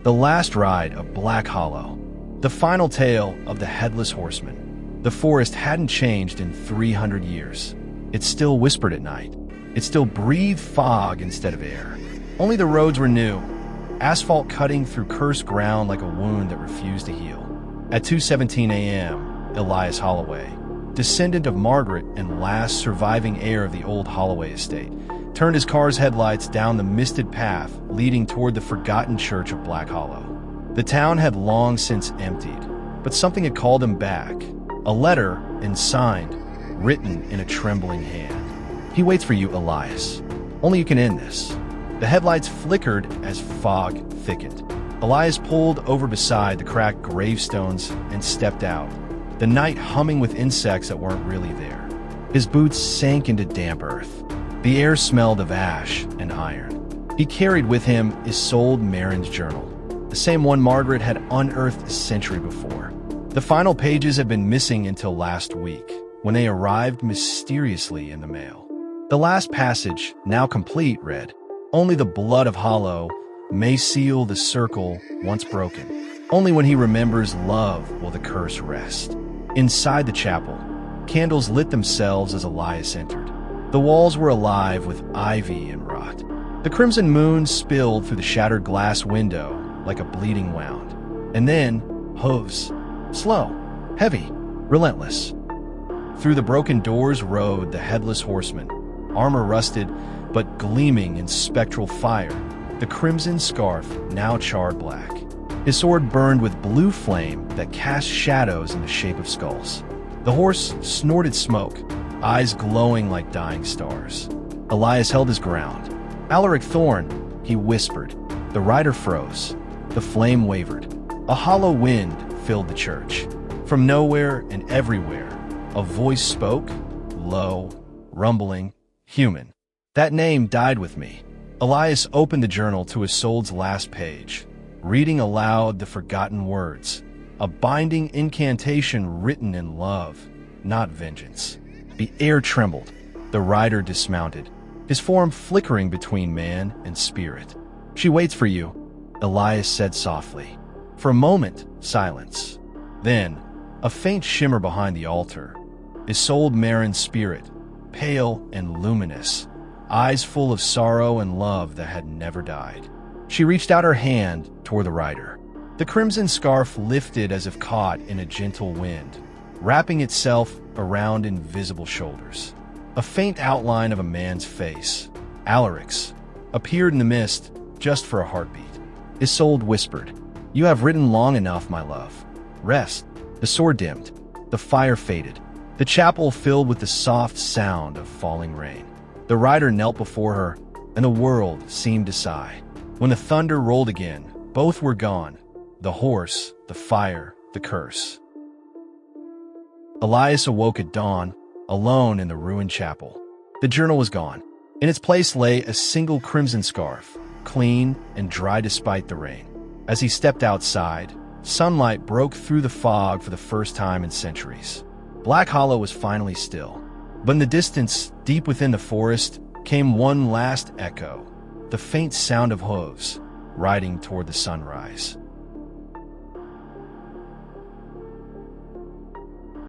The Last Ride of Black Hollow. The final tale of the Headless Horseman. The forest hadn't changed in 300 years. It still whispered at night. It still breathed fog instead of air. Only the roads were new, asphalt cutting through cursed ground like a wound that refused to heal. At 2:17 a.m., Elias Holloway, descendant of Margaret and last surviving heir of the old Holloway estate, turned his car's headlights down the misted path leading toward the forgotten church of Black Hollow. The town had long since emptied, but something had called him back. A letter, unsigned, written in a trembling hand. "He waits for you, Elias. Only you can end this." The headlights flickered as fog thickened. Elias pulled over beside the cracked gravestones and stepped out, the night humming with insects that weren't really there. His boots sank into damp earth. The air smelled of ash and iron. He carried with him Isolde Merrin's journal, the same one Margaret had unearthed a century before. The final pages had been missing until last week, when they arrived mysteriously in the mail. The last passage, now complete, read, "Only the blood of Hollow may seal the circle once broken. Only when he remembers love will the curse rest." Inside the chapel, candles lit themselves as Elias entered. The walls were alive with ivy and rot. The crimson moon spilled through the shattered glass window like a bleeding wound. And then, hooves. Slow, heavy, relentless. Through the broken doors rode the Headless Horseman, armor rusted but gleaming in spectral fire, the crimson scarf now charred black. His sword burned with blue flame that cast shadows in the shape of skulls. The horse snorted smoke, eyes glowing like dying stars. Elias held his ground. "Alaric Thorne," he whispered. The rider froze. The flame wavered. A hollow wind filled the church. From nowhere and everywhere, a voice spoke, low, rumbling, human. "That name died with me." Elias opened the journal to Isolde's last page, reading aloud the forgotten words, a binding incantation written in love, not vengeance. The air trembled. The rider dismounted, his form flickering between man and spirit. "She waits for you," Elias said softly. For a moment, silence. Then, a faint shimmer behind the altar. Isolde Merrin's spirit, pale and luminous, eyes full of sorrow and love that had never died. She reached out her hand toward the rider. The crimson scarf lifted as if caught in a gentle wind, wrapping itself around invisible shoulders. A faint outline of a man's face, Alaric's, appeared in the mist just for a heartbeat. Isolde whispered, "You have ridden long enough, my love. Rest." The sword dimmed. The fire faded. The chapel filled with the soft sound of falling rain. The rider knelt before her, and the world seemed to sigh. When the thunder rolled again, both were gone. The horse, the fire, the curse. Elias awoke at dawn, alone in the ruined chapel. The journal was gone. In its place lay a single crimson scarf, clean and dry despite the rain. As he stepped outside, sunlight broke through the fog for the first time in centuries. Black Hollow was finally still. But in the distance, deep within the forest, came one last echo, the faint sound of hooves, riding toward the sunrise.